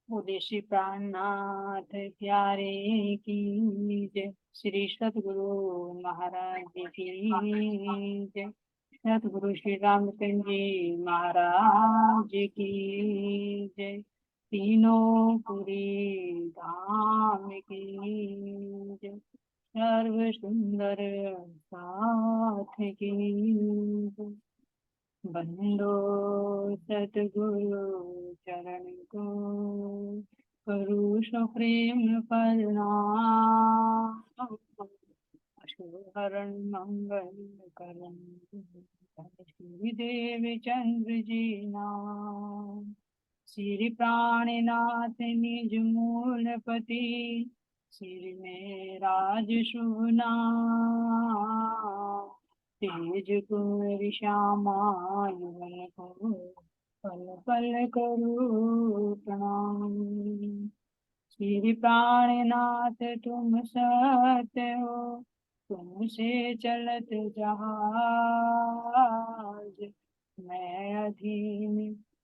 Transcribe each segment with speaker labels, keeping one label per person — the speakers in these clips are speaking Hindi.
Speaker 1: बोले श्री प्राणनाथ प्यारे की जय। श्री सतगुरु महाराज की जय। सतगुरु श्री रामचंद्र जी महाराज की जय। तीनों पुरी धाम की जय। सर्व सुंदर साथ की जय। बंदो सतगुरु चरण को करू सो प्रेम प्रणाम। अशुभहरण मंगल करण श्री देव चंद्र जी नाम। श्री प्राणनाथ निज मूलपति श्री में राज शुभ नाम। तेज कुंवर श्यामा युगल को पल पल करो प्रणाम। श्री प्राणनाथ तुम सत्य हो तुमसे चलत जहाज। मैं अधीन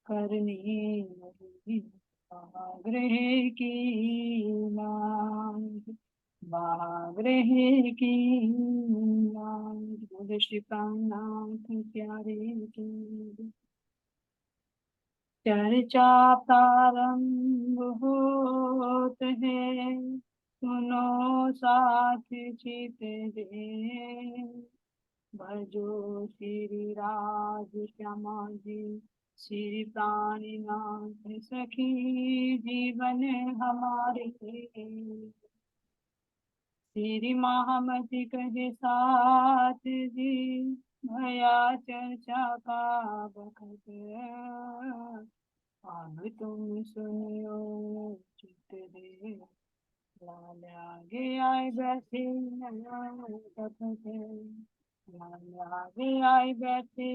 Speaker 1: करनी नहीं आग्रह की लाज। बाग्रह की लाज। बोले श्री प्राणनाथ प्यारे की। चर्चा प्रारंभ होत है सुनो साथ चित दे। भजो श्री राज श्यामा जी श्री प्राणनाथ सखी जीवन हमारे। श्री महामति कहे साथ जी भया चर्चा का बखत। अब तुम सुनियो चित दे लाल आगे आए बैठे तपत। लाल आगे आए बैठे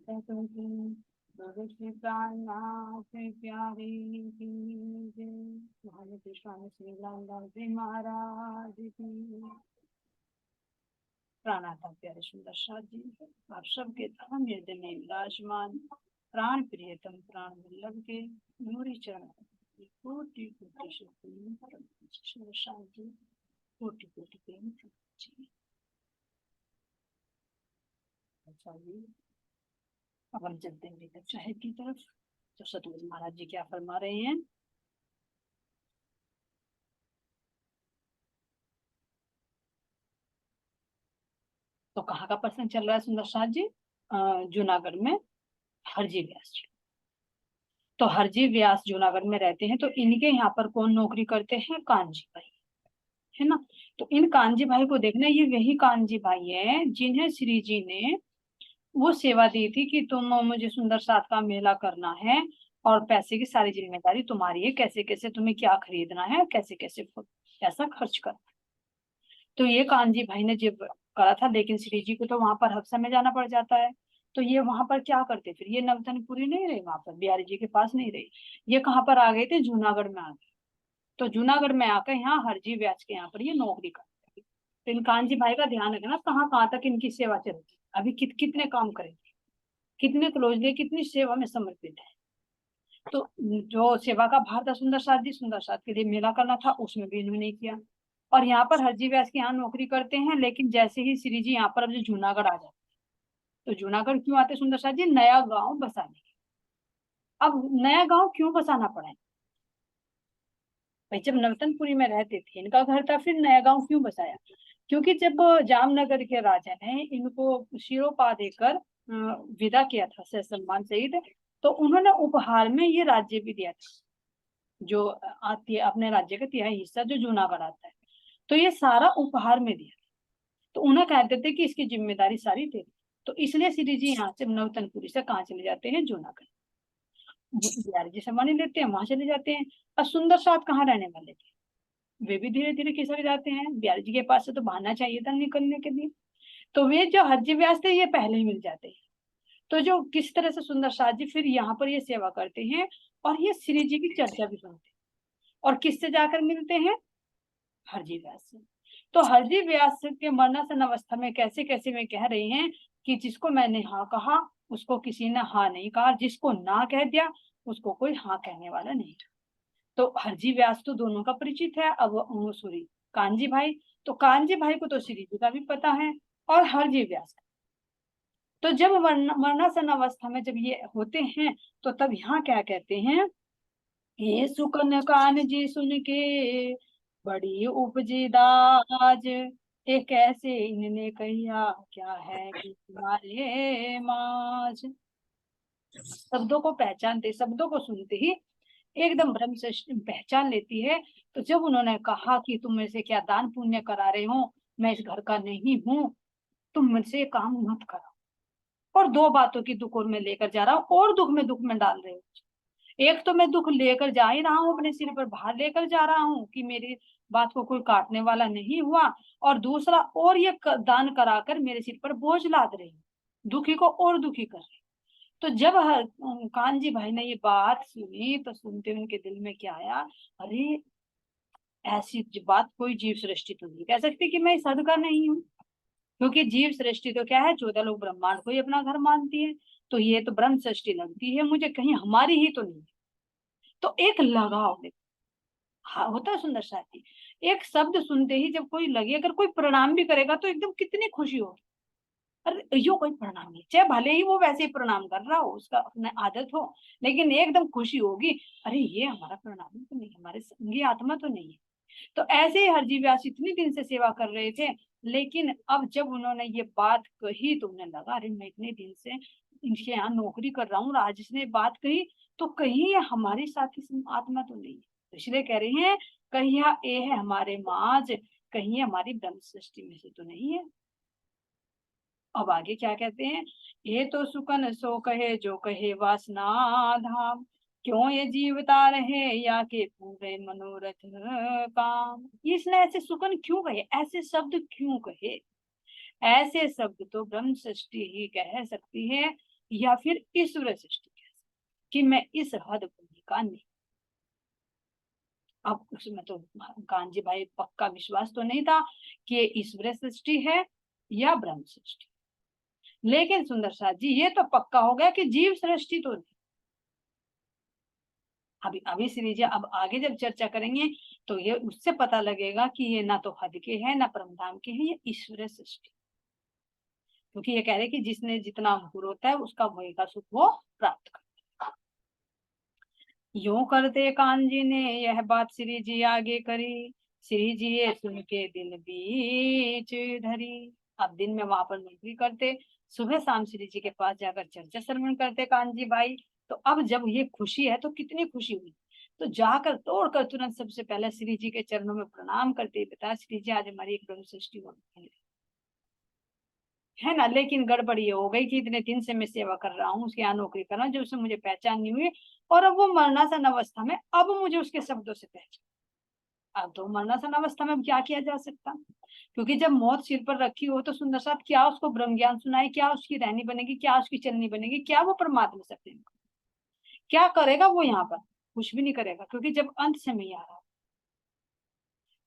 Speaker 1: तपत। श्री प्राणनाथ प्यारे की जय। महाराज स्वामी श्री लाल जी महाराज की। प्राणाता प्यारे सुंदर साथ जी आप सबके धाम हृदय में विराजमान प्राण प्रियतम प्राण वल्लभ के नूरी चरण कोटि कोटि सुंदर साथ जी कोटि कोटि प्रेम जी। अच्छा जी अब हम चलते हैं कक्षा है की तरफ। तो सतगुरु महाराज जी क्या फरमा रहे हैं। तो कहाँ का प्रसंग चल रहा है सुंदर साथ जी। जूनागढ़ में हरजी व्यास जी। तो हरजी व्यास जूनागढ़ में रहते हैं तो इनके यहाँ पर कौन नौकरी करते हैं कांजी भाई है ना। तो इन कांजी भाई को देखना ये वही कांजी भाई है जिन्हें श्री जी ने वो सेवा दी थी कि तुम मुझे सुंदर साथ का मेला करना है और पैसे की सारी जिम्मेदारी तुम्हारी है कैसे कैसे तुम्हें क्या खरीदना है कैसे कैसे पैसा खर्च करना। तो ये कांजी भाई ने जब करा था लेकिन श्री जी को तो वहां पर हफ्सा में जाना पड़ जाता है। तो ये वहां पर क्या करते फिर ये नवतनपुरी नहीं रहे वहां पर बिहारी जी के पास नहीं रहे। ये कहाँ पर आ गए थे जूनागढ़ में आ गए। तो जूनागढ़ में आकर यहाँ हरजी व्यास के यहाँ पर ये नौकरी करते थे। तो इन कांजी भाई का ध्यान रखना कहाँ कहाँ तक इनकी सेवा चलती अभी कितने काम करेंगे कितने क्लोजली कितनी सेवा में समर्पित है। तो जो सेवा का भार था सुंदर साथ के लिए मेला करना था उसमें भी इन्होंने किया। और यहाँ पर हरजी व्यास के यहाँ नौकरी करते हैं लेकिन जैसे ही श्री जी यहाँ पर अब जो जूनागढ़ आ जाते तो जूनागढ़ क्यों आते सुंदर साथ जी नया गांव बसाने। अब नया गांव क्यों बसाना पड़ा है भाई जब नवतनपुरी में रहते थे इनका घर था फिर नया गांव क्यों बसाया। क्योंकि जब जामनगर के राजा ने इनको शिरोपा देकर विदा किया था सम्मान सहित तो उन्होंने उपहार में ये राज्य भी दिया था जो आती है अपने राज्य का तिहाई हिस्सा जो जूनागढ़ आता है। तो ये सारा उपहार में दिया तो उन्हें कहते थे कि इसकी जिम्मेदारी सारी तेरी। तो इसलिए श्री जी यहाँ से नवतनपुरी से कहाँ चले जाते हैं जूनागढ़ बिहारी जी से मानी लेते हैं वहां चले जाते हैं। और सुंदर साथ कहाँ रहने वाले थे वे भी धीरे धीरे खिसक जाते हैं बिहारी जी के पास से तो बहाना चाहिए था निकलने के लिए। तो वे जो हरजी व्यास थे ये पहले ही मिल जाते हैं। तो जो किस तरह से सुंदर साथ जी फिर यहाँ पर ये सेवा करते हैं और ये श्री जी की चर्चा भी सुनते हैं। और किससे जाकर मिलते हैं हरजी व्यास से। तो हरजी व्यास के मरणासन अवस्था में कैसे कैसे में कह रहे हैं कि जिसको मैंने हाँ कहा उसको किसी ने हाँ नहीं कहा जिसको ना कह दिया उसको कोई हाँ कहने वाला नहीं था। तो हरजी व्यास तो दोनों का परिचित है। अब सॉरी, कानजी भाई, तो कानजी भाई को तो श्री जी का भी पता है और हरजी व्यास का। तो जब मरणासन अवस्था में जब ये होते हैं तो तब यहाँ क्या कहते हैं, ये सुकन कान जी सुन के बड़ी उपजी दाज, एक ऐसे इनने कहिया क्या है कि तुम्हारे माज। शब्दों को पहचानते, शब्दों को सुनते ही एकदम ब्रह्म से पहचान लेती है। तो जब उन्होंने कहा कि तुम मेरे से क्या दान पुण्य करा रहे हो, मैं इस घर का नहीं हूँ, तुम मुझसे काम मत करो। और दो बातों की दुख और मैं लेकर जा रहा हूँ और दुख में डाल रहे हो। एक तो मैं दुख लेकर जा ही रहा हूँ, अपने सिर पर भार लेकर जा रहा हूँ कि मेरी बात को कोई काटने वाला नहीं हुआ, और दूसरा और ये दान कराकर मेरे सिर पर बोझ लाद रही हूँ, दुखी को और दुखी कर रही। तो जब कानजी भाई ने ये बात सुनी तो सुनते उनके दिल में क्या आया, अरे ऐसी बात कोई जीव सृष्टि तो नहीं कह सकती कि मैं इस हद का नहीं हूँ। क्योंकि जीव सृष्टि तो क्या है, 14 लोग ब्रह्मांड को ही अपना घर मानती है, तो ये तो ब्रह्म सृष्टि लगती है मुझे, कहीं हमारी ही तो नहीं है। तो एक लगाव देखो, हाँ होता है सुंदर साथी, एक शब्द सुनते ही जब कोई लगे, अगर कोई प्रणाम भी करेगा तो एकदम कितनी खुशी होगी। अरे यो कोई प्रणाम नहीं, चाहे भले ही वो वैसे ही प्रणाम कर रहा हो, उसका अपने आदत हो, लेकिन एकदम खुशी होगी, अरे ये हमारा प्रणाम तो नहीं, हमारे संगी आत्मा तो नहीं है। तो ऐसे ही हरजी व्यास इतनी दिन से सेवा कर रहे थे, लेकिन अब जब उन्होंने ये बात कही तो उन्हें लगा, अरे मैं इतने दिन से इनके यहाँ नौकरी कर रहा हूँ, आज इसने बात कही तो कहीं ये हमारी साथी आत्मा तो नहीं है। तो इसलिए कह रहे हैं, कहीं ये है हमारे माज, कहीं हमारी ब्रह्म सृष्टि में से तो नहीं है। अब आगे क्या कहते हैं, ये तो सुकन सो कहे जो कहे वासना धाम, क्यों ये जीवता रहे या के पूरे मनोरथ काम। इसने ऐसे सुकन क्यों कहे, ऐसे शब्द क्यों कहे, ऐसे शब्द तो ब्रह्म सृष्टि ही कह सकती है, या फिर ईश्वर सृष्टि कह सकती, कि मैं इस हद भूमि का नहीं। अब उसमें तो कांजी भाई पक्का विश्वास तो नहीं था कि ये ईश्वर सृष्टि है या ब्रह्म सृष्टि, लेकिन सुंदर साथ जी ये तो पक्का हो गया कि जीव सृष्टि तो नहीं। अभी अभी श्री जी अब आगे जब चर्चा करेंगे तो ये उससे पता लगेगा कि ये ना तो हद के हैं ना परमधाम के हैं, ये ईश्वर सृष्टि। क्योंकि ये कह रहे कि जिसने जितना अंकुर होता है उसका वही का सुख वो प्राप्त करता है। यूं करते कान जी ने यह बात श्री जी आगे करी, श्री जी ये सुन के दिल बीच धरी। अब दिन में वहां पर नौकरी करते, सुबह शाम श्री जी के पास जाकर चर्चा श्रवण करते कान जी भाई। तो अब जब ये खुशी है तो कितनी खुशी हुई, तो जाकर तोड़कर तुरंत सबसे पहले श्री जी के चरणों में प्रणाम करते, बता श्री जी आज हमारी एक ब्रह्म सृष्टि होगी है ना, लेकिन गड़बड़ ये हो गई कि इतने दिन से मैं सेवा कर रहा हूँ, उसके यहाँ नौकरी कर रहा हूँ, जब उससे मुझे पहचान नहीं हुई, और अब वो मरणासन अवस्था में अब मुझे उसके शब्दों से पहचान। अब तो मरणासन अवस्था में अब क्या किया जा सकता, क्योंकि जब मौत सिर पर रखी हो तो सुंदर साहब क्या उसको ब्रह्म ज्ञान सुनाए, क्या उसकी रहनी बनेगी, क्या उसकी चलनी बनेगी, क्या वो परमात्मा से प्रेम, क्या करेगा वो यहाँ पर, कुछ भी नहीं करेगा, क्योंकि जब अंत समय आ रहा।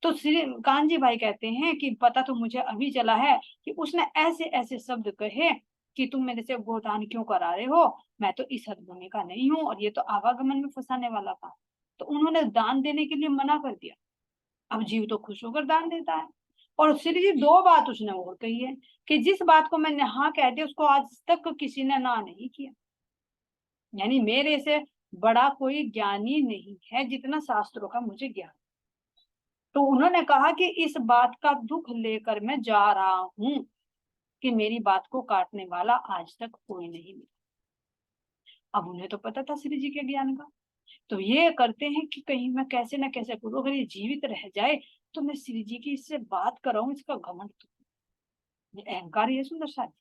Speaker 1: तो श्री कानजी भाई कहते हैं कि पता तो मुझे अभी चला है कि उसने ऐसे ऐसे शब्द कहे कि तुम मेरे से गोदान क्यों करा रहे हो, मैं तो इस हद भूमि का नहीं हूँ, और ये तो आवागमन में फंसाने वाला था। तो उन्होंने दान देने के लिए मना कर दिया। अब जीव तो खुश होकर दान देता है। और श्री जी दो बात उसने और कही है कि जिस बात को मैंने हाँ कह दिया उसको आज तक किसी ने ना नहीं किया, यानी मेरे से बड़ा कोई ज्ञानी नहीं है जितना शास्त्रों का मुझे ज्ञान। तो उन्होंने कहा कि इस बात का दुख लेकर मैं जा रहा हूं कि मेरी बात को काटने वाला आज तक कोई नहीं मिला। अब उन्हें तो पता था श्री जी के ज्ञान का, तो ये करते हैं कि कहीं मैं कैसे ना कैसे करूं, अगर ये जीवित रह जाए तो मैं श्री जी की इससे बात कराऊं, इसका घमंड तो ये अहंकार ही है सुंदर साथी।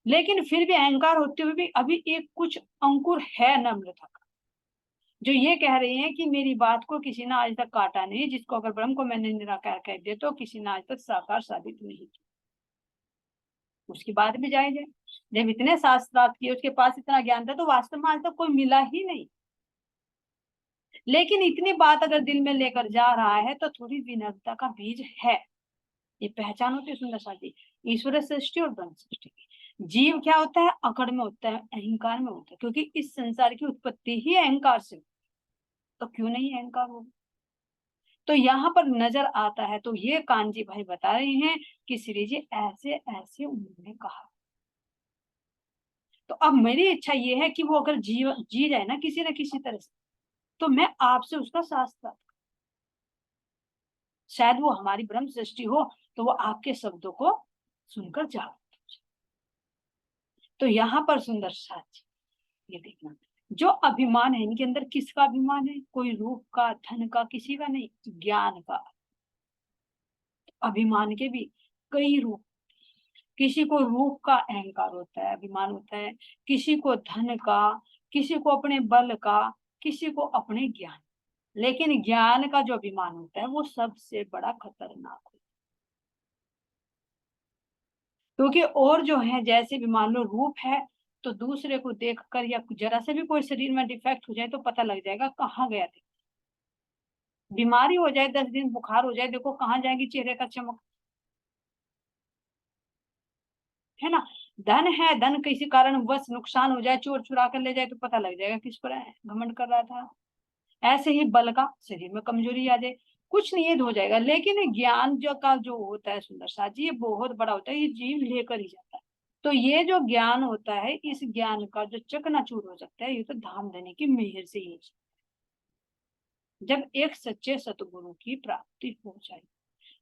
Speaker 1: लेकिन फिर भी अहंकार होते हुए भी अभी एक कुछ अंकुर है नम्रता का, जो ये कह रहे हैं कि मेरी बात को किसी ने आज तक काटा नहीं, जिसको अगर ब्रह्म को मैंने निराकार कह दिया तो किसी ने आज तक साकार साबित नहीं किया, उसकी बात भी जायज है। जब इतने शास्त्रार्थ किए, उसके पास इतना ज्ञान था, तो वास्तव में आज तक कोई मिला ही नहीं। लेकिन इतनी बात अगर दिल में लेकर जा रहा है तो थोड़ी विनम्रता का बीज है, ये पहचान होती है सुंदर साथी ईश्वर सृष्टि और ब्रह्म सृष्टि की। जीव क्या होता है? अकड़ में होता है, अहंकार में होता है, क्योंकि इस संसार की उत्पत्ति ही अहंकार से, तो क्यों नहीं अहंकार होगा? तो यहाँ पर नजर आता है, तो ये कानजी भाई बता रहे हैं कि श्री जी ऐसे ऐसे उन्होंने कहा। तो अब मेरी इच्छा ये है कि वो अगर जी जाए ना किसी न किसी तरह से, तो मैं आपसे उसका शास्त्र, शायद वो हमारी ब्रह्म सृष्टि हो, तो वो आपके शब्दों को सुनकर जाओ। तो यहाँ पर सुंदर साथ ये देखना, जो अभिमान है इनके अंदर, किसका अभिमान है? कोई रूप का, धन का, किसी का नहीं, ज्ञान का। अभिमान के भी कई रूप, किसी को रूप का अहंकार होता है, अभिमान होता है, किसी को धन का, किसी को अपने बल का, किसी को अपने ज्ञान। लेकिन ज्ञान का जो अभिमान होता है वो सबसे बड़ा खतरनाक है, क्योंकि और जो है, जैसे भी मान लो रूप है, तो दूसरे को देखकर या जरा से भी कोई शरीर में डिफेक्ट हो जाए तो पता लग जाएगा कहाँ गया थे। बीमारी हो जाए, 10 दिन बुखार हो जाए, देखो कहाँ जाएगी चेहरे का चमक, है ना। धन है, धन किसी कारण बस नुकसान हो जाए, चोर चुरा कर ले जाए, तो पता लग जाएगा किस पर घमंड कर रहा था। ऐसे ही बल का, शरीर में कमजोरी आ जाए, कुछ नहीं, ये हो जाएगा। लेकिन ज्ञान जो का जो होता है सुंदर साथ जी, ये बहुत बड़ा होता है, ये जीव लेकर ही जाता है। तो ये जो ज्ञान होता है, इस ज्ञान का जो चकनाचूर हो सकता है, ये तो धाम धनी की मेहर से ही हो सकता है, जब एक सच्चे सतगुरु की प्राप्ति हो जाए।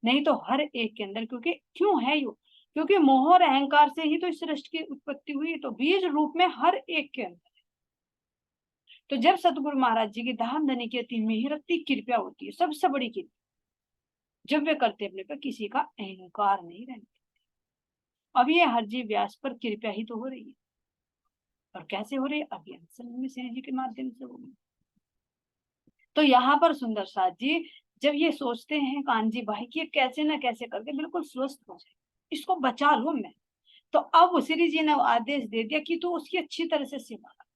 Speaker 1: नहीं तो हर एक के अंदर, क्योंकि क्यों है यो, क्योंकि मोह और अहंकार से ही तो इस सृष्टि की उत्पत्ति हुई, तो बीज रूप में हर एक के अंदर। तो जब सतगुरु महाराज जी की धाम धनी की अति मेहरती कृपया होती है, सबसे बड़ी कृपया, जब वे करते अपने पर किसी का अहंकार नहीं रहने। अब ये हरजी व्यास पर कृपया ही तो हो रही है, और कैसे हो रही है? अभी में श्री जी के माध्यम से होगी। तो यहाँ पर सुंदर साथ जी जब ये सोचते हैं कानजी भाई कि कैसे ना कैसे करके बिल्कुल स्वस्थ हो जाए, इसको बचा लो मैं, तो अब श्री जी ने आदेश दे दिया कि तू उसकी अच्छी तरह से सेवा कर।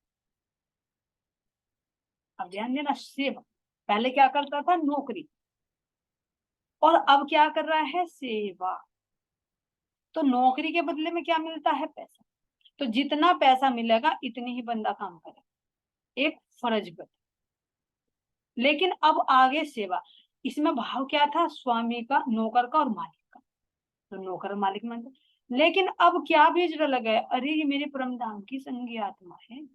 Speaker 1: अब ध्यान देना, सेवा, पहले क्या करता था? नौकरी, और अब क्या कर रहा है? सेवा। तो नौकरी के बदले में क्या मिलता है? पैसा। तो जितना पैसा मिलेगा इतनी ही बंदा काम करे, एक फर्ज बन। लेकिन अब आगे सेवा, इसमें भाव क्या था? स्वामी का, नौकर का और मालिक का। तो नौकर और मालिक मान, लेकिन अब क्या बीज लगा है? अरे ये मेरे परम धाम की संगी आत्मा है।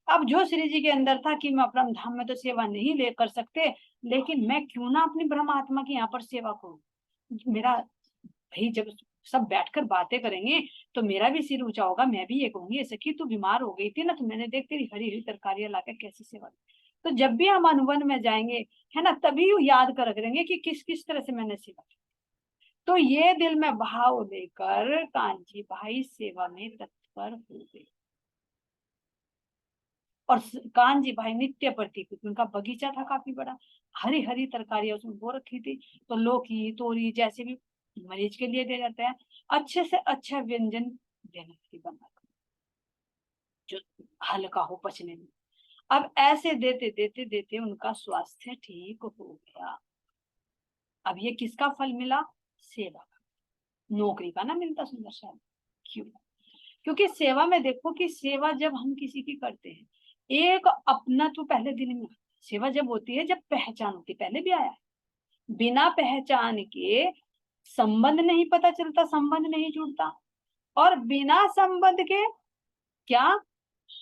Speaker 1: अब जो श्री जी के अंदर था कि मैं परम धाम में तो सेवा नहीं ले कर सकते, लेकिन मैं क्यों ना अपनी ब्रह्म आत्मा की यहाँ पर सेवा करूं। मेरा भाई जब सब बैठकर बातें करेंगे तो मेरा भी सिर ऊंचा होगा, मैं भी ये कहूंगी, ऐसे कि तू बीमार हो गई थी ना, तो मैंने देख तेरी हरी हरी तरकारियां लाकर कैसी सेवा की। तो जब भी हम अनुवन में जाएंगे, है ना, तभी वो याद कर रखेंगे कि किस किस तरह से मैंने सेवा की। तो ये दिल में भाव लेकर कांची भाई सेवा में तत्पर हो गए। और कानजी भाई नित्य प्रति, उनका बगीचा था काफी बड़ा, हरी हरी तरकारियां उसमें बो रखी थी, तो लौकी तोरी जैसे भी मरीज के लिए दे जाते हैं, अच्छे से अच्छा व्यंजन देने की बना, जो हल्का हो पचने में। अब ऐसे देते देते देते उनका स्वास्थ्य ठीक हो गया। अब ये किसका फल मिला? सेवा का, नौकरी का ना मिलता सुंदर साहब। क्यों? क्योंकि सेवा में देखो कि सेवा जब हम किसी की करते हैं, एक अपना तो पहले दिन में, सेवा जब होती है जब पहचान होती, पहले भी आया है, बिना पहचान के संबंध नहीं पता चलता, संबंध नहीं जुड़ता, और बिना संबंध के क्या,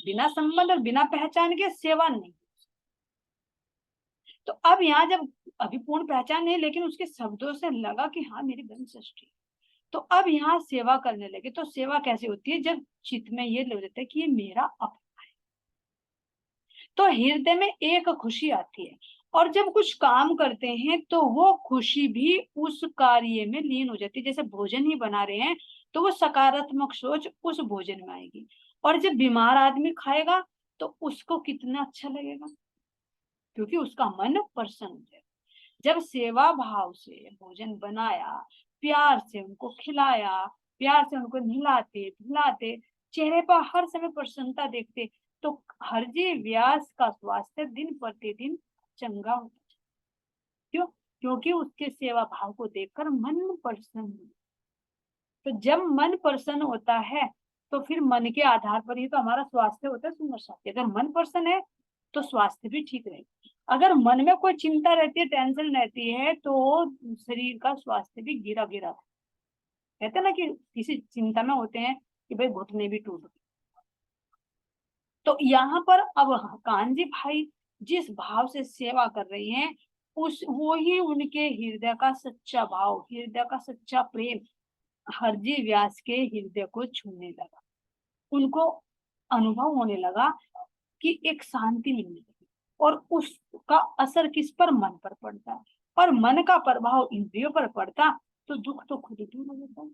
Speaker 1: बिना संबंध और बिना पहचान के सेवा नहीं। तो अब यहाँ जब अभी पूर्ण पहचान नहीं, लेकिन उसके शब्दों से लगा कि हाँ मेरी ब्रह्म सृष्टि, तो अब यहाँ सेवा करने लगे। तो सेवा कैसे होती है? जब चित्त में ये लग जाता है कि ये मेरा अपना है, तो हृदय में एक खुशी आती है, और जब कुछ काम करते हैं तो वो खुशी भी उस कार्य में लीन हो जाती है। जैसे भोजन ही बना रहे हैं तो वो सकारात्मक सोच उस भोजन में आएगी, और जब बीमार आदमी खाएगा तो उसको कितना अच्छा लगेगा, क्योंकि उसका मन प्रसन्न है। जब सेवा भाव से भोजन बनाया, प्यार से उनको खिलाया, प्यार से उनको नहलाते धुलाते, चेहरे पर हर समय प्रसन्नता देखते, तो हरजी व्यास का स्वास्थ्य दिन प्रतिदिन चंगा होता। क्यों? क्योंकि उसके सेवा भाव को देखकर मन प्रसन्न। तो जब मन प्रसन्न होता है तो फिर मन के आधार पर ही तो हमारा स्वास्थ्य होता है सुंदर साथी। अगर मन प्रसन्न है तो स्वास्थ्य भी ठीक रहेगा। अगर मन में कोई चिंता रहती है, टेंशन रहती है, तो शरीर का स्वास्थ्य भी गिरा गिरा। कहते हैं ना कि किसी चिंता में होते हैं कि भाई घुटने भी टूट गए। तो यहाँ पर अब कान्जी भाई जिस भाव से सेवा कर रही हैं, उस वो ही उनके हृदय का सच्चा भाव, हृदय का सच्चा प्रेम हरजी व्यास के हृदय को छूने लगा। उनको अनुभव होने लगा कि एक शांति मिलने लगी, और उसका असर किस पर? मन पर पड़ता है, और मन का प्रभाव इंद्रियों पर पड़ता तो दुख तो खुद ही दूर हो जाता है।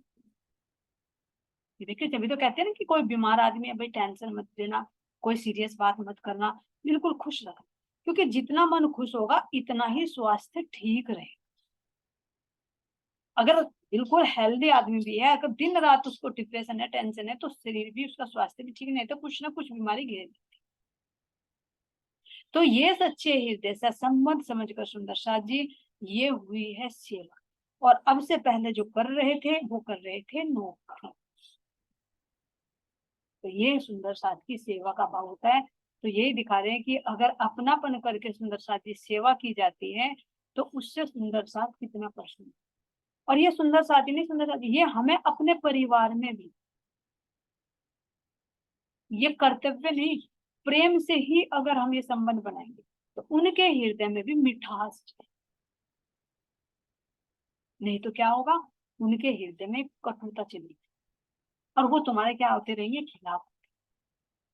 Speaker 1: देखिए, तभी तो कहते हैं ना कि कोई बीमार आदमी है, भाई टेंशन मत लेना, कोई सीरियस बात मत करना, बिल्कुल खुश रखना, क्योंकि जितना मन खुश होगा इतना ही स्वास्थ्य ठीक रहेगा। अगर बिल्कुल हेल्दी आदमी भी है, अगर दिन रात उसको डिप्रेशन है, टेंशन है, तो शरीर भी, उसका स्वास्थ्य भी ठीक नहीं, तो कुछ ना कुछ बीमारी घेर। तो ये सच्चे हृदय से संबंध समझकर सुंदर साथ जी ये हुई है सेवा, और अब से पहले जो कर रहे थे वो कर रहे थे नौकरी। तो ये सुंदर साथ की सेवा का भाव होता है। तो यही दिखा रहे हैं कि अगर अपनापन करके सुंदर साथ की सेवा की जाती है तो उससे सुंदर साथ कितना प्रश्न। और ये सुंदर साथी नहीं, सुंदर साथी ये हमें अपने परिवार में भी ये कर्तव्य नहीं, प्रेम से ही अगर हम ये संबंध बनाएंगे तो उनके हृदय में भी मिठास है। नहीं तो क्या होगा? उनके हृदय में कटुता चली और वो तुम्हारे क्या होते रहेंगे? खिलाफ।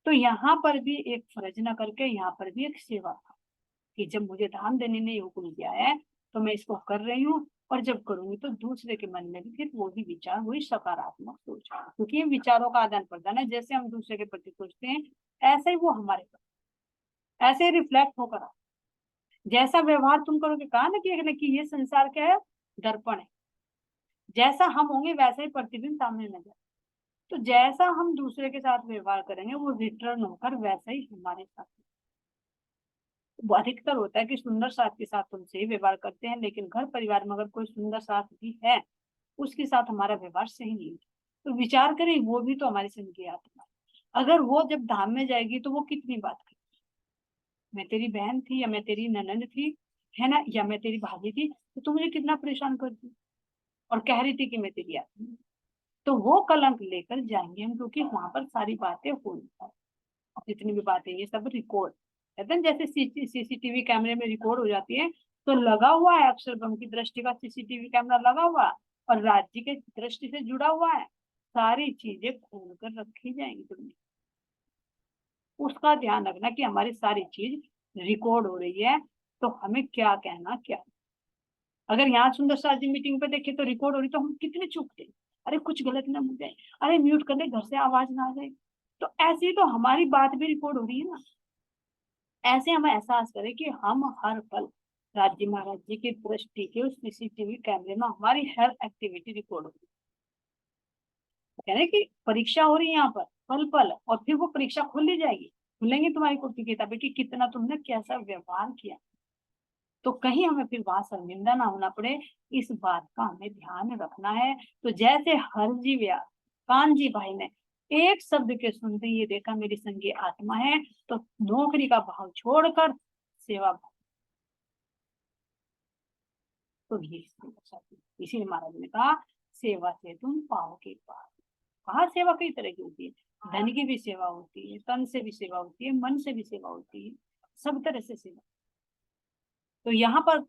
Speaker 1: तो यहाँ पर भी एक फर्ज न करके यहाँ पर भी एक सेवा था कि जब मुझे दान देने ने हुक्म दिया है तो मैं इसको कर रही हूँ, और जब करूंगी तो दूसरे के मन में भी फिर वही विचार, वही सकारात्मक सोच, क्योंकि ये विचारों का आदान प्रदान है। जैसे हम दूसरे के प्रति सोचते हैं ऐसे ही वो हमारे पर ऐसे ही रिफ्लेक्ट होकर आता है। जैसा व्यवहार तुम करोगे, कहा ना कि ये संसार क्या है? दर्पण है। जैसा हम होंगे वैसा ही प्रतिबिंब सामने नजर। तो जैसा हम दूसरे के साथ व्यवहार करेंगे वो रिटर्न होकर वैसा ही हमारे साथ। वो अधिकतर होता है कि सुंदर साथ के साथ तुम सही व्यवहार करते हैं, लेकिन घर परिवार में अगर कोई सुंदर साथ भी है उसके साथ हमारा व्यवहार सही नहीं है, तो विचार करें वो भी तो हमारे संग की आत्मा है। अगर वो जब धाम में जाएगी तो वो कितनी बात करेगी, मैं तेरी बहन थी या मैं तेरी ननंद थी, है ना, या मैं तेरी भाभी थी, तो तू मुझे कितना परेशान करती और कह रही थी कि मैं तेरी आत्मा हूं। तो वो कलंक लेकर जाएंगे हम, क्योंकि वहां पर सारी बातें हो रही है, जितनी भी बातें ये सब रिकॉर्ड कहते हैं। जैसे सीसीटीवी कैमरे में रिकॉर्ड हो जाती है, तो लगा हुआ है अक्षरब्रह्म की दृष्टि का सीसीटीवी कैमरा लगा हुआ है, और राज्य के दृष्टि से जुड़ा हुआ है, सारी चीजें खोल कर रखी जाएंगी तुमने। उसका ध्यान रखना कि हमारी सारी चीज रिकॉर्ड हो रही है, तो हमें क्या कहना क्या। अगर यहाँ सुंदर साथ जी मीटिंग पे देखे तो रिकॉर्ड हो रही, तो हम कितने चुपते, अरे कुछ गलत ना हो जाए, अरे म्यूट कर ले, घर से आवाज ना आ जाए। तो ऐसे ही तो हमारी बात भी रिकॉर्ड हो रही है ना। ऐसे हमें एहसास करें कि हम हर पल राज्य महाराज जी की दृष्टि के उस सीसीटीवी कैमरे में हमारी हर एक्टिविटी रिकॉर्ड हो रही है। यानी कि परीक्षा हो रही है यहाँ पर पल पल, और फिर वो परीक्षा खुल ली जाएगी, खुलेंगी तुम्हारी कॉपी किताबें कि कितना तुमने कैसा व्यवहार किया। तो कहीं हमें फिर वहां शर्मिंदा ना होना पड़े, इस बात का हमें ध्यान रखना है। तो जैसे हरजी व्यास कानजी भाई ने एक शब्द के सुनते ये देखा मेरी संगी आत्मा है, तो नौकरी का भाव छोड़कर सेवा भाव। तो ये इसीलिए महाराज ने कहा सेवा से तुम पाओगे पार। कहा सेवा कई तरह की होती है, धन की भी सेवा होती है, तन से भी सेवा होती है, मन से भी सेवा होती है, सब तरह से सेवा। तो यहाँ पर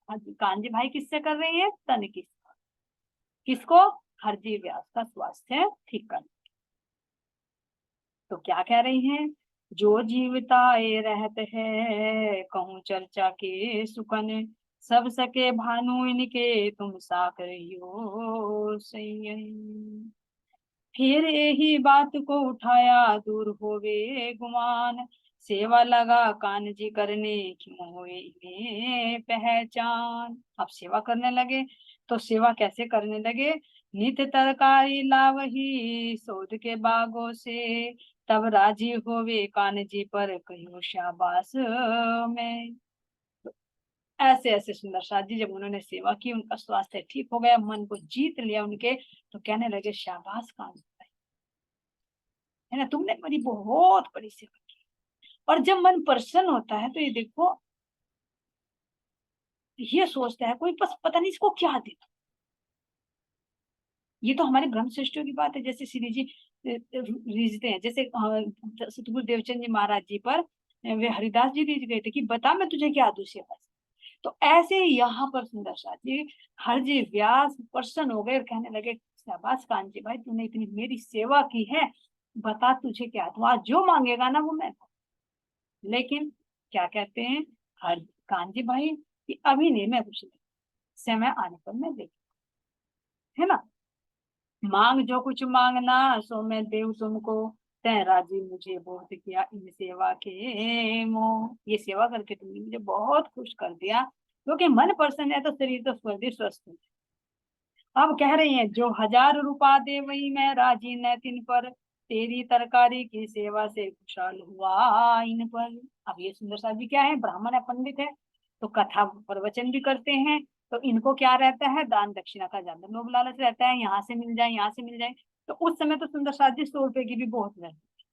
Speaker 1: कांजी भाई किससे कर रहे हैं? तन की। किसको? हरजी व्यास का स्वास्थ्य ठीक करना। तो क्या कह रही हैं? जो जीवताए रहते हैं कहूँ चर्चा के सुकन, सब सके भानु इनके तुम सा करियो सही। फिर यही बात को उठाया दूर होवे गुमान, सेवा लगा कान जी करने की मोए में पहचान। अब सेवा करने लगे, तो सेवा कैसे करने लगे? नित्य तरकारी लावही सोध के बागों से, तब राजी होवे कान जी पर कहियो शाबाश में। ऐसे ऐसे सुंदर साथ जी जब उन्होंने सेवा की, उनका स्वास्थ्य ठीक हो गया, मन को जीत लिया उनके, तो कहने लगे शाबाश कांजी भाई, है ना, तुमने मेरी बहुत बड़ी सेवा की। और जब मन प्रसन्न होता है तो ये देखो, ये सोचता है कोई बस पता नहीं इसको क्या दे। ये तो हमारे ब्रह्म श्रेष्ठियों की बात है। जैसे श्री जी रीझते हैं, जैसे सतगुरु देवचंद जी महाराज जी पर वे हरिदास जी रीझ गए थे कि बता मैं तुझे क्या दूं सेवा से। तो ऐसे ही यहाँ पर सुंदर शाह जी, हर जी व्यास प्रसन्न हो गए और कहने लगे शाबाश कांजी भाई, तूने इतनी मेरी सेवा की है, बता तुझे क्या दूं, आज जो मांगेगा ना वो मैं। लेकिन क्या कहते हैं हर कांजी भाई कि अभी नहीं, मैं कुछ नहीं, समय आने पर मैं देख, है ना, मांग जो कुछ मांगना सो मैं देव तुमको, तै राजी मुझे बहुत किया इन सेवा के मोह। ये सेवा करके तुमने मुझे बहुत खुश कर दिया, क्योंकि मन प्रसन्न है तो शरीर तो स्वस्थ है। अब कह रही हैं जो 1000 रुपया दे वही मैं राजी न तिन पर, तेरी तरकारी की सेवा से खुशहाल हुआ इन पर। अब ये सुंदर साहब जी क्या है, ब्राह्मण है, पंडित है, तो कथा प्रवचन भी करते हैं, तो इनको क्या रहता है, दान दक्षिणा का ज्यादा लोभ लालच रहता है, यहाँ से मिल जाए यहाँ से मिल जाए। तो उस समय तो सुंदर साहब जी 100 रुपए की भी बहुत रहती।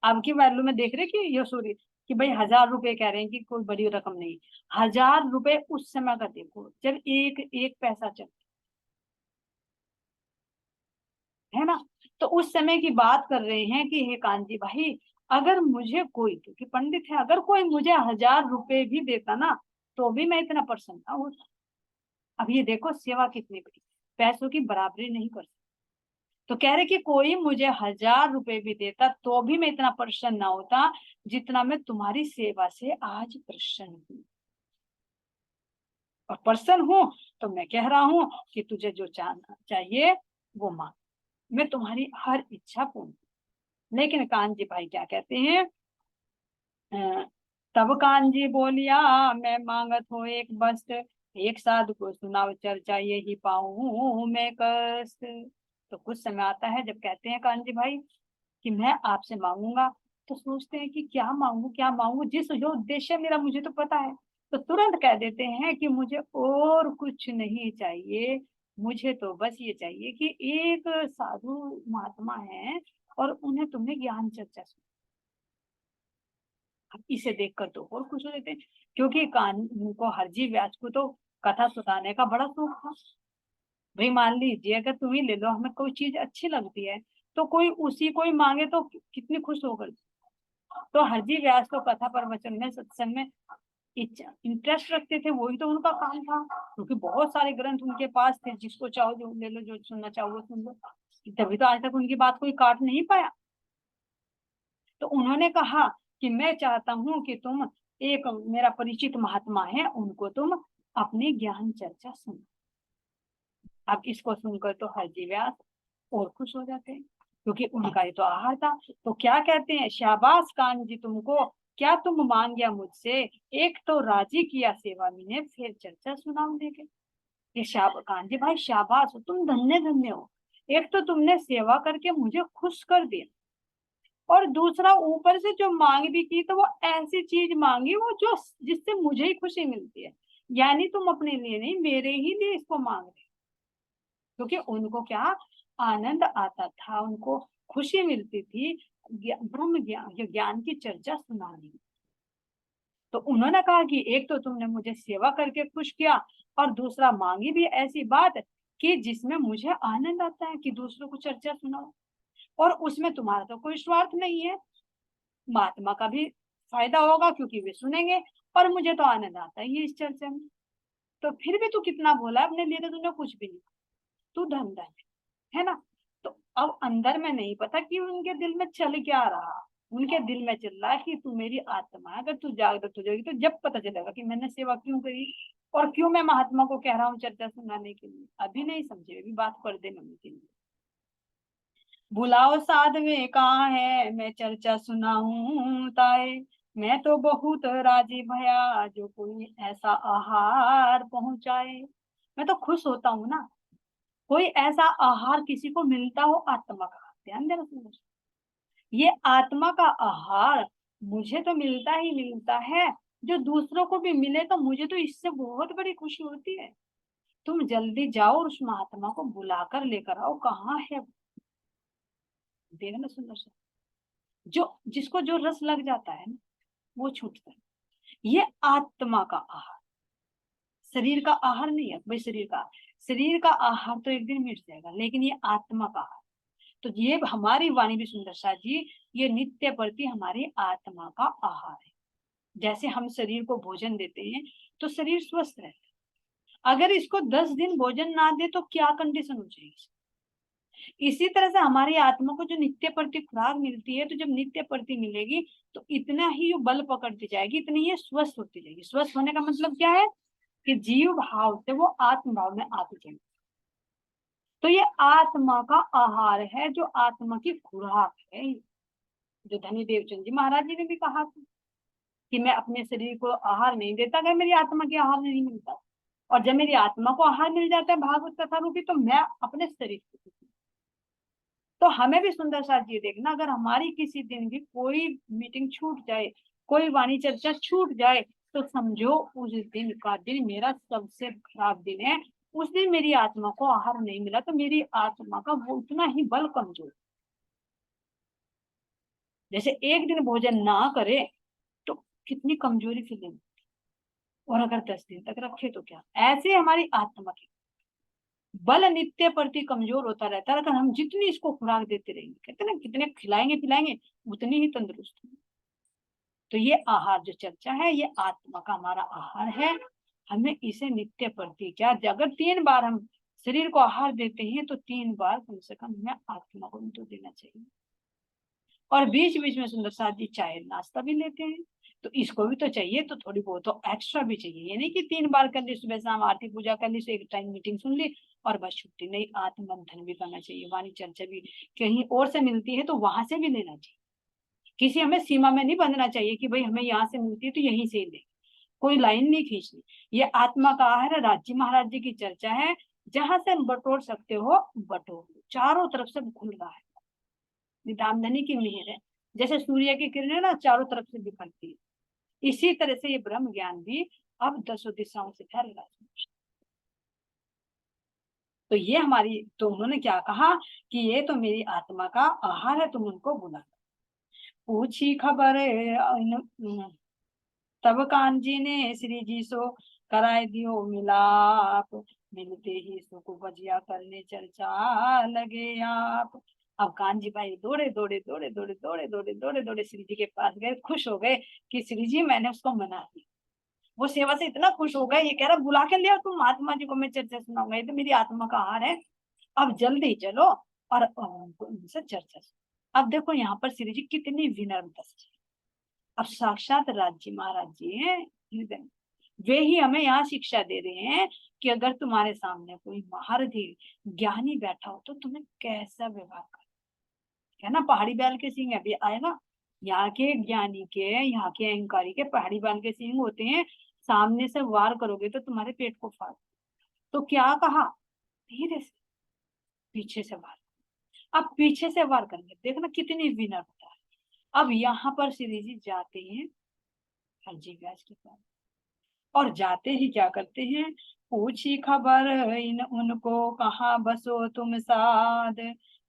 Speaker 1: अब की वैल्यू में देख रहे कि ये सॉरी कि भाई 1000 रुपए कह रहे हैं कि कोई बड़ी रकम नहीं। 1000 रुपए उस समय का देखो जब एक एक पैसा चल, है ना। तो उस समय की बात कर रहे हैं कि हे कांजी भाई, अगर मुझे कोई, क्योंकि पंडित है, अगर कोई मुझे 1000 रुपए भी देता ना तो भी मैं इतना प्रसन्न ना होता। अब ये देखो सेवा कितनी बड़ी, पैसों की बराबरी नहीं कर सकती। तो कह रहे कि कोई मुझे 1000 रुपए भी देता तो भी मैं इतना प्रसन्न ना होता जितना मैं तुम्हारी सेवा से आज प्रसन्न हूँ। और प्रसन्न हूँ तो मैं कह रहा हूँ कि तुझे जो चाहिए वो मांग, मैं तुम्हारी हर इच्छा पूर्ण। लेकिन कान जी भाई क्या कहते हैं, अ, तब कान जी बोलिया मैं मांगत हो एक वस्त्र, एक साधु को सुनाव चर्चा यही पाऊं मैं कष्ट। तो कुछ समय आता है जब कहते हैं कान जी भाई कि मैं आपसे मांगूंगा, तो सोचते हैं कि क्या मांगू, जिस जो उद्देश्य मेरा मुझे तो पता है, तो तुरंत कह देते हैं कि मुझे और कुछ नहीं चाहिए, मुझे तो बस ये चाहिए कि एक साधु महात्मा है और उन्हें तुमने ज्ञान चर्चा सुना। अब इसे देखकर तो और खुश हो जाते हैं, क्योंकि कान को हरजी व्यास को तो कथा सुनाने का बड़ा शौक था। भाई मान लीजिए अगर तुम ही ले लो, हमें कोई चीज अच्छी लगती है तो कोई उसी को ही मांगे तो कितनी खुश होकर। तो हरजी व्यास तो कथा प्रवचन में सत्संग में इंटरेस्ट रखते थे, वही तो उनका काम था, क्योंकि बहुत सारे ग्रंथ उनके पास थे, जिसको चाहो जो ले लो, जो सुनना चाहो वो सुन लो। तभी तो आज तक उनकी बात कोई काट नहीं पाया। तो उन्होंने कहा कि मैं चाहता हूँ कि तुम, एक मेरा परिचित महात्मा है उनको तुम अपनी ज्ञान चर्चा सुनो। अब इसको सुनकर तो हरजी व्यास और खुश हो जाते हैं, क्योंकि उनका ये तो आहार था। तो क्या कहते हैं, शाबाश कान जी तुमको, क्या तुम मांग गया मुझसे, एक तो राजी किया सेवा मैंने, फिर चर्चा सुनाऊं देके। ये कान जी भाई शाबाश हो, तुम धन्य धन्य हो, एक तो तुमने सेवा करके मुझे खुश कर दिया, और दूसरा ऊपर से जो मांग भी की तो वो ऐसी चीज मांगी वो जो जिससे मुझे ही खुशी मिलती है। यानी तुम अपने लिए नहीं, मेरे ही लिए इसको मांग रहे, क्योंकि उनको क्या आनंद आता था, उनको खुशी मिलती थी ब्रह्म ज्ञान, ज्ञान की चर्चा सुनाने में। तो उन्होंने कहा कि एक तो तुमने मुझे सेवा करके खुश किया, और दूसरा मांगी भी ऐसी बात कि जिसमें मुझे आनंद आता है कि दूसरों को चर्चा सुनाओ, और उसमें तुम्हारा तो कोई स्वार्थ नहीं है, महात्मा का भी फायदा होगा क्योंकि वे सुनेंगे, और मुझे तो आनंद आता ही है इस चर्चा में। तो फिर भी तू कितना बोला, अपने लिए तो तूने कुछ भी नहीं, तू धन धन है ना। तो अब अंदर में नहीं पता कि उनके दिल में चल क्या रहा, उनके दिल में चल रहा है कि तू मेरी आत्मा है, अगर तू जागृत हो जाएगी तो जब पता चलेगा कि मैंने सेवा क्यों करी, और क्यों मैं महात्मा को कह रहा हूँ चर्चा सुनाने के लिए। अभी नहीं समझे, अभी बात पर्दे में उनके लिए। बुलाओ साधवे कहाँ है मैं चर्चा सुनाऊं ताए, मैं तो बहुत राजी भया जो कोई ऐसा आहार पहुंचाए। मैं तो खुश होता हूँ ना, कोई ऐसा आहार किसी को मिलता हो आत्मा का, ध्यान देना सुनो, ये आत्मा का आहार मुझे तो मिलता ही मिलता है, जो दूसरों को भी मिले तो मुझे तो इससे बहुत बड़ी खुशी होती है। तुम जल्दी जाओ और उस महात्मा को बुलाकर लेकर आओ, कहाँ है? देखना सुंदर सा, जो जिसको जो रस लग जाता है ना, वो छूटता है। ये आत्मा का आहार, शरीर का आहार नहीं है भाई। शरीर का आहार तो एक दिन मिट जाएगा, लेकिन ये आत्मा का आहार। तो ये हमारी वाणी भी सुंदर सा जी, ये नित्य प्रति हमारी आत्मा का आहार है। जैसे हम शरीर को भोजन देते हैं तो शरीर स्वस्थ रहता है। अगर इसको 10 दिन भोजन ना दे तो क्या कंडीशन हो जाएगी? इसी तरह से हमारी आत्मा को जो नित्य प्रति खुराक मिलती है, तो जब नित्य प्रति मिलेगी तो इतना ही ये बल पकड़ती जाएगी, इतनी ही स्वस्थ होती जाएगी। स्वस्थ होने का मतलब क्या है? कि जीव भाव से वो आत्म भाव में आती जाएगी। तो ये आत्मा का आहार है, जो आत्मा की खुराक है। जो धनी देवचंद जी महाराज जी ने भी कहा था कि मैं अपने शरीर को आहार नहीं देता अगर मेरी आत्मा के आहार नहीं मिलता, और जब मेरी आत्मा को आहार मिल जाता है भागवत कथा रूपी, तो मैं अपने शरीर को। तो हमें भी सुंदर साथ जी देखना, अगर हमारी किसी दिन भी कोई मीटिंग छूट जाए, कोई वाणी चर्चा छूट जाए, तो समझो उस दिन का दिन मेरा सबसे खराब दिन है। उस दिन मेरी आत्मा को आहार नहीं मिला तो मेरी आत्मा का वो उतना ही बल कमजोर। जैसे एक दिन भोजन ना करे तो कितनी कमजोरी फीलिंग, और अगर 10 दिन तक रखे तो क्या। ऐसे हमारी आत्मा की बल नित्य प्रति कमजोर होता रहता है। अगर हम जितनी इसको खुराक देते रहेंगे, कहते ना कितने खिलाएंगे पिलाएंगे उतनी ही तंदुरुस्त होंगे। तो ये आहार जो चर्चा है, ये आत्मा का हमारा आहार है। हमें इसे नित्य प्रति क्या, अगर 3 बार हम शरीर को आहार देते हैं तो 3 बार कम से कम हमें आत्मा को तो देना चाहिए। और बीच बीच में सुंदर साथ जी चाय नाश्ता भी लेते हैं, तो इसको भी तो चाहिए, तो थोड़ी बहुत तो एक्स्ट्रा भी चाहिए। ये नहीं कि 3 बार कर ली, सुबह शाम आरती पूजा कर ली, तो एक टाइम मीटिंग सुन ली और बस छुट्टी नहीं। आत्मंथन भी करना चाहिए, वाणी चर्चा भी कहीं और से मिलती है तो वहां से भी लेना चाहिए। किसी हमें सीमा में नहीं बंधना चाहिए कि भाई हमें यहाँ से मिलती है तो यहीं से ही ले, कोई लाइन नहीं खींचनी। ये आत्मा का आहार है, राज जी महाराज जी की चर्चा है। जहां से बटोर सकते हो बटोर, चारों तरफ से खुल रहा है, निधामधनी की मेहर है। जैसे सूर्य की किरणें ना चारों तरफ से बिखरती है, इसी तरह से ये ब्रह्म ज्ञान भी अब 10 दिशाओं से फैल रहा है। तो ये हमारी, तो उन्होंने क्या कहा कि ये तो मेरी आत्मा का आहार है, तुम उनको बुला। पूछी खबर तब कानजी ने श्री जी सो कराए दियो मिलाप, मिलते ही सुख बजिया करने चर्चा लगे आप। अब कानजी भाई दौड़े दौड़े दौड़े दौड़े दौड़े दौड़े दौड़े दौड़े श्री जी के पास गए, खुश हो गए कि श्री जी मैंने उसको मना दिया। वो सेवा से इतना खुश हो गए, ये कह रहा बुला के लिया तुम महात्मा जी को, मैं चर्चा सुनाऊंगा, ये तो मेरी आत्मा का आहार है। अब जल्दी चलो और उनसे चर्चा सुनो। अब देखो यहाँ पर श्री जी कितनी विनम्रता से, अब साक्षात राज्य महाराज जी हैं हृदय में। वे ही हमें यहाँ शिक्षा दे रहे हैं कि अगर तुम्हारे सामने कोई महारथी ज्ञानी बैठा हो तो तुम्हें कैसा व्यवहार करना है। ना पहाड़ी बैल के सींग अभी आए ना, यहाँ के ज्ञानी के, यहाँ के अहंकारी के पहाड़ी बैल के सींग होते हैं। सामने से वार करोगे तो तुम्हारे पेट को फाड़, तो क्या कहा, धीरे से पीछे से वार। अब पीछे से वार करेंगे, देखना कितनी विनम्रता है। अब यहाँ पर श्री जी जाते हैं हरजी व्यास के पास, और जाते ही क्या करते हैं, पूछी खबर इन उनको कहाँ बसो तुम साध,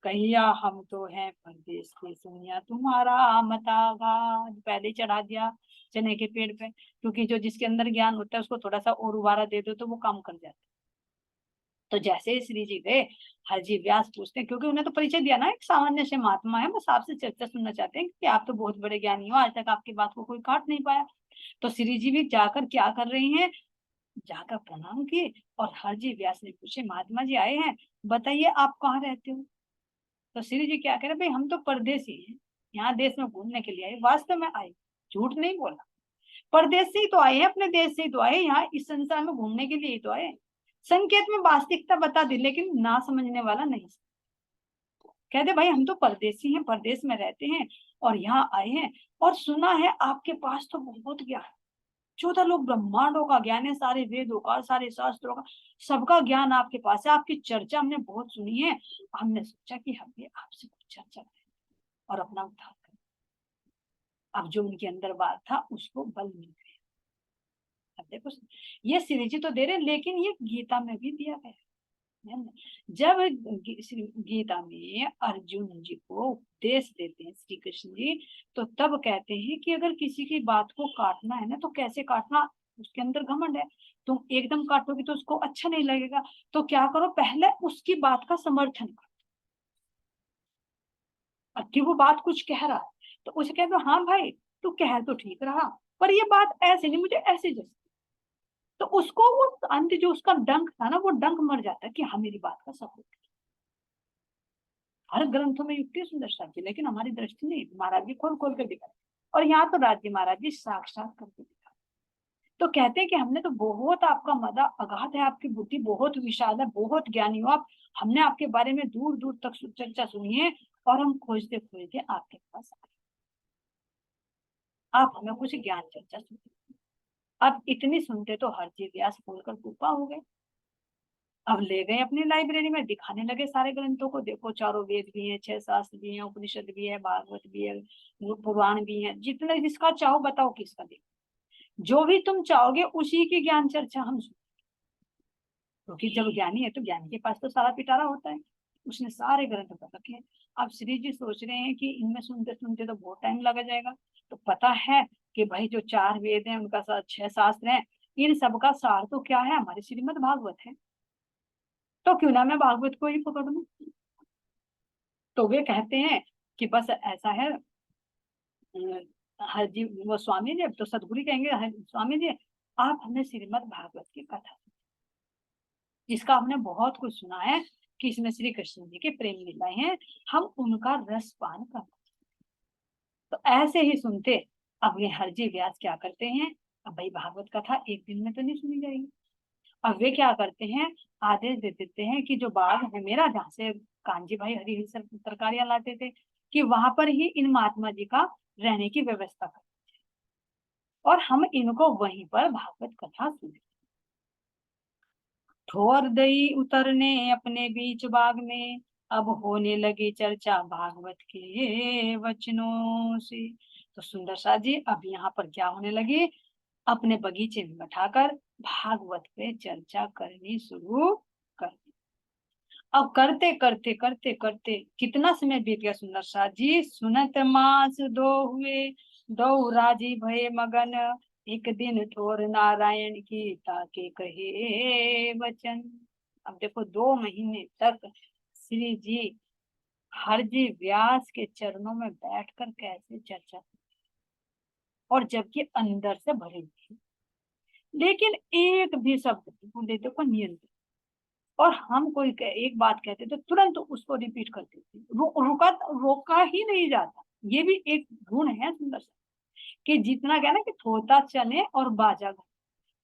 Speaker 1: कहिया हम तो हैं परदेश के सुनिया तुम्हारा मतागाध। पहले ही चढ़ा दिया चने के पेड़ पे, क्योंकि जो जिसके अंदर ज्ञान होता है उसको थोड़ा सा और उबारा दे दो तो वो काम कर जाता है। तो जैसे ही श्री जी गए, हरजी व्यास पूछते हैं, क्योंकि उन्हें तो परिचय दिया ना एक सामान्य से महात्मा है, बस आपसे चर्चा सुनना चाहते हैं कि आप तो बहुत बड़े ज्ञानी हो, आज तक आपकी बात को कोई काट नहीं पाया। तो श्री जी भी जाकर क्या कर रही हैं, जाकर प्रणाम किए, और हरजी व्यास ने पूछे महात्मा जी आए हैं, बताइए आप कहाँ रहते हो। तो श्री जी क्या कह रहे, भाई हम तो परदेसी हैं, यहाँ देश में घूमने के लिए आए, वास्तव में आए, झूठ नहीं बोला। परदेश से ही तो आए हैं, अपने देश से ही तो आए, यहाँ इस संसार में घूमने के लिए ही तो आए। संकेत में वास्तविकता बता दी, लेकिन ना समझने वाला नहीं। कहते भाई हम तो परदेसी हैं, परदेश में रहते हैं और यहाँ आए हैं, और सुना है आपके पास तो बहुत ज्ञान, 14 लोग ब्रह्मांडों का ज्ञान है, सारे वेदों का, सारे शास्त्रों का, सबका ज्ञान आपके पास है, आपकी चर्चा हमने बहुत सुनी है। हमने सोचा कि हम भी आपसे कुछ चर्चा करें और अपना उद्धार करें। अब जो उनके अंदर बात था उसको बल मिल गया। देखो ये श्री जी तो दे रहे हैं, लेकिन ये गीता में भी दिया गया है ना। जब गीता में अर्जुन जी को उपदेश देते हैं श्री कृष्ण जी, तो तब कहते हैं कि अगर किसी की बात को काटना है ना, तो कैसे काटना, उसके अंदर घमंड है, तुम एकदम काटोगे तो उसको अच्छा नहीं लगेगा, तो क्या करो, पहले उसकी बात का समर्थन करो। अब कि वो बात कुछ कह रहा है तो उसे कह दो, हाँ भाई तू कह तो ठीक रहा, पर ये बात ऐसे नहीं, मुझे ऐसे जैसे, तो उसको वो अंत जो उसका डंक था ना, वो डंक मर जाता है कि हाँ मेरी बात का सबूत। हर ग्रंथों में युक्ति सुंदर साथी, लेकिन हमारी दृष्टि नहीं, महाराज जी खोल खोल कर दिखा, और यहाँ तो राज जी महाराज जी साक्षात करके दिखा। तो कहते हैं कि हमने तो बहुत आपका मदा अगाध है, आपकी बुद्धि बहुत विशाल है, बहुत ज्ञानी हो आप, हमने आपके बारे में दूर दूर तक चर्चा सुनी है, और हम खोजते खोजते आपके पास आए, आप हमें कुछ ज्ञान चर्चा सुनिए। अब इतनी सुनते तो हर चीज व्यास खोलकर कृपा हो गए। अब ले गए अपनी लाइब्रेरी में, दिखाने लगे सारे ग्रंथों को, देखो चारों वेद भी हैं, 6 शास्त्र भी हैं, उपनिषद भी है, भागवत भी है, पुराण भी है, जितने जिसका चाहो बताओ किसका, देखो जो भी तुम चाहोगे उसी की ज्ञान चर्चा हम सुन, क्योंकि जब ज्ञानी है तो ज्ञानी के पास तो सारा पिटारा होता है, उसने सारे ग्रंथ पढ़ रखे हैं। अब श्री जी सोच रहे हैं कि इनमें सुनते सुनते तो बहुत टाइम लगा जाएगा, तो पता है कि भाई जो 4 वेद हैं उनका 6 शास्त्र हैं, इन सब का सार तो क्या है, हमारे श्रीमद् भागवत है, तो क्यों ना मैं भागवत को ही पकड़ लूं। तो वे कहते हैं कि बस ऐसा है, हर जी वो स्वामी जी, तो सदगुरु कहेंगे, स्वामी जी आप हमें श्रीमद् भागवत की कथा, जिसका हमने बहुत कुछ सुना है कि इसमें श्री कृष्ण जी के प्रेम लीलाएं हैं, हम उनका रस पान करते। तो ऐसे ही सुनते, अब ये हरजी व्यास क्या करते हैं, अब भाई भागवत कथा एक दिन में तो नहीं सुनी जाएगी, अब वे क्या करते हैं, आदेश दे देते हैं कि जो बाग है मेरा, जहाँ से कांजी भाई हरी हरी तरकारियां लाते थे, कि वहां पर ही इन महात्मा जी का रहने की व्यवस्था कर, और हम इनको वहीं पर भागवत कथा सुने। ठोर दई उतरने अपने बीच बाग में, अब होने लगी चर्चा भागवत के वचनों से। तो सुंदर सा जी अब यहाँ पर क्या होने लगी, अपने बगीचे में बैठाकर भागवत पे चर्चा करनी शुरू कर दी। अब करते करते करते करते कितना समय बीत गया सुंदर सा जी, सुनत मास दो हुए, दो राजी भये मगन, एक दिन ठोर नारायण की ताके कहे वचन। अब देखो 2 महीने तक श्री जी हरजी व्यास के चरणों में बैठकर कैसे चर्चा, और जबकि अंदर से भरे थी, लेकिन एक भी शब्द बोले देखो नियंत्रण, और हम कोई एक बात कहते तो तुरंत उसको रिपीट कर देते, रोका ही नहीं जाता। ये भी एक गुण है सुंदर सा, कि जितना क्या ना कि थोता चने और बाजा घने।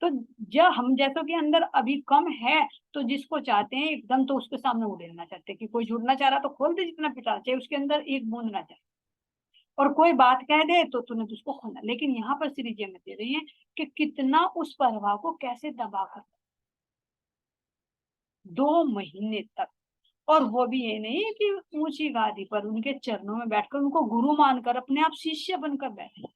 Speaker 1: तो जब हम जैसों के अंदर अभी कम है, तो जिसको चाहते हैं एकदम तो उसके सामने उड़ेलना चाहते हैं, कि कोई जुड़ना चाह रहा तो खोल दे, जितना पिटा चाहे उसके अंदर एक बूंद ना जाए, और कोई बात कह दे तो तुरंत उसको खोलना। लेकिन यहाँ पर श्री जी हमें दे रही है कि कितना उस प्रभाव को कैसे दबा कर, 2 महीने तक, और वो भी ये नहीं कि ऊंची गादी पर उनके चरणों में बैठकर उनको गुरु मानकर अपने आप शिष्य बनकर बैठे,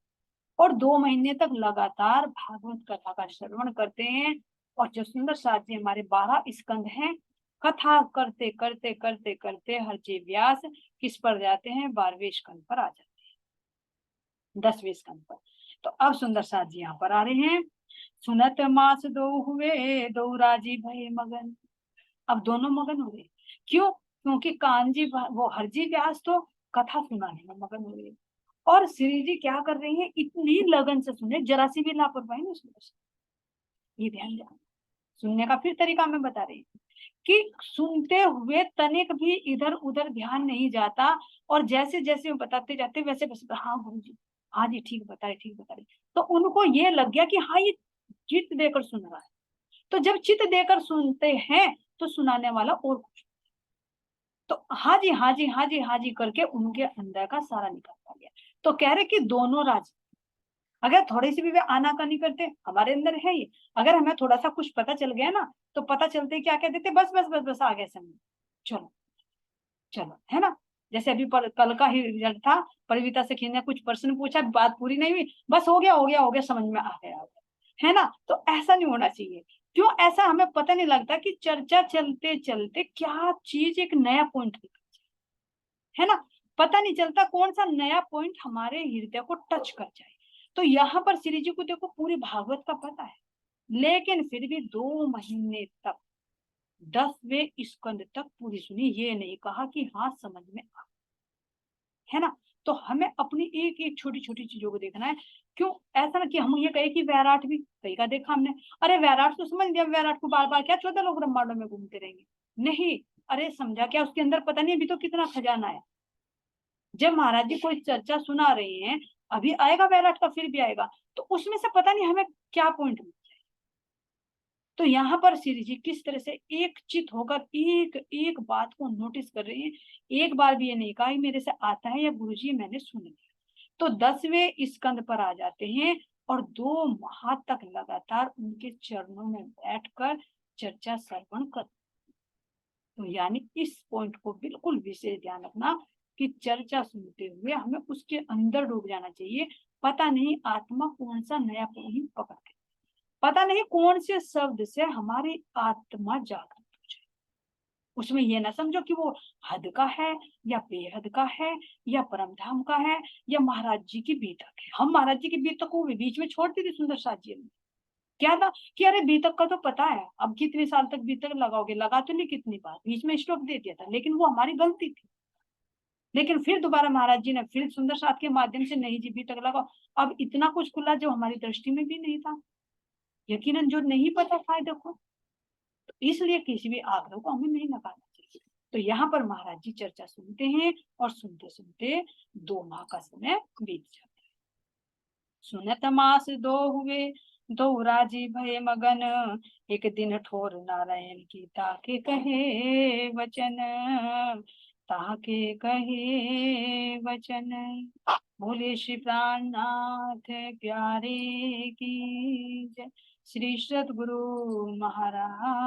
Speaker 1: और 2 महीने तक लगातार भागवत कथा का श्रवण करते हैं। और जो सुंदर साथ जी हमारे 12 स्कंद हैं, कथा करते करते करते करते हरजी व्यास किस पर जाते हैं, 12वें स्कंद पर आ जाते हैं, 10वें स्कंद पर। तो अब सुंदर साथ जी यहाँ पर आ रहे हैं, सुनत मास दो हुए, दो राजी भये मगन। अब दोनों मगन हो गए, क्यों, क्योंकि कानजी वो हरजी व्यास तो कथा सुनाने में मगन हो गए, और श्री जी क्या कर रही है, इतनी लगन से सुने, जरा सी भी लापरवाही नहीं सुने। ये ध्यान देना, सुनने का फिर तरीका मैं बता रही हूँ, कि सुनते हुए तनिक भी इधर उधर ध्यान नहीं जाता, और जैसे जैसे वो बताते जाते वैसे वैसे, हाँ गुरु जी, हाँ जी ठीक बता रहे, ठीक बता रहे, तो उनको ये लग गया कि हाँ ये चित्त देकर सुन रहा है। तो जब चित्त देकर सुनते हैं तो सुनाने वाला और कुछ, तो हाँ जी हाँ जी हाँ जी हाँ जी करके उनके अंदर का सारा निकलता गया। तो कह रहे कि दोनों राज, अगर थोड़ी सी भी वे आनाकानी करते, हमारे अंदर है ये, अगर हमें थोड़ा सा कुछ पता चल गया ना, तो पता चलते क्या कह देते, बस बस बस बस आ गया समझ, चलो चलो, है ना। जैसे अभी कल का ही रिजल्ट था, परिवीता से किसी ने कुछ प्रश्न पूछा, बात पूरी नहीं हुई, बस हो गया हो गया हो गया, समझ में आ गया। है ना। तो ऐसा नहीं होना चाहिए। क्यों ऐसा हमें पता नहीं लगता कि चर्चा चलते चलते क्या चीज एक नया पॉइंट निकल जाए, है ना। पता नहीं चलता कौन सा नया पॉइंट हमारे हृदय को टच कर जाए। तो यहाँ पर श्री जी को देखो पूरी भागवत का पता है, लेकिन फिर भी 2 महीने तक 10वें स्कंद तक पूरी सुनी, ये नहीं कहा कि हाँ समझ में आ, है ना। तो हमें अपनी एक एक छोटी छोटी चीजों को देखना है। क्यों ऐसा ना कि हम ये कहे कि वैराट भी कहीं का देखा हमने, अरे वैराट तो समझ लिया, वैराट को बार बार क्या 14 लोग ब्रह्मांडों में घूमते रहेंगे। नहीं, अरे समझा क्या उसके अंदर पता नहीं अभी तो कितना खजाना है। जब महाराज जी कोई चर्चा सुना रहे हैं, अभी आएगा वैराट का, फिर भी आएगा, तो उसमें से पता नहीं हमें क्या पॉइंट। तो यहाँ पर श्री जी किस तरह से एक चित होकर एक एक बात को नोटिस कर रहे हैं। एक बार भी ये नहीं कहा मेरे से आता है या गुरुजी मैंने सुन लिया। तो 10वें स्कंद पर आ जाते हैं और 2 माह तक लगातार उनके चरणों में बैठकर चर्चा श्रवण कर। तो यानी इस पॉइंट को बिल्कुल विशेष ध्यान रखना कि चर्चा सुनते हुए हमें उसके अंदर डूब जाना चाहिए। पता नहीं आत्मा कौन सा नया पॉइंट पकड़ के, पता नहीं कौन से शब्द से हमारी आत्मा जागृत हो जाए। उसमें ये ना समझो कि वो हद का है या बेहद का है या परमधाम का है या महाराज जी की बीतक है। हम महाराज जी की बीतक को बीच में छोड़ दी थी सुंदर साथ जी ने। क्या था कि अरे बीतक का तो पता है, अब कितने साल तक बीतक लगाओगे, लगा तो नहीं, कितनी बार बीच में स्टॉप दे दिया था, लेकिन वो हमारी गलती थी। लेकिन फिर दोबारा महाराज जी ने फिर सुंदर साथ के माध्यम से नहीं जी बीतक लगाओ। अब इतना कुछ खुला जो हमारी दृष्टि में भी नहीं था, यकीनन जो नहीं पता था देखो। तो इसलिए किसी भी आग्रह को हमें नहीं नकारना चाहिए। तो यहाँ पर महाराज जी चर्चा सुनते हैं और सुनते सुनते 2 माह का समय बीत जाता है। सुनत मास दो हुए, दो राजी भय मगन, एक दिन ठोर नारायण की ताके कहे वचन, ताके कहे वचन। बोले श्री प्राणनाथ प्यारे की जय। श्री सतगुरु महाराज।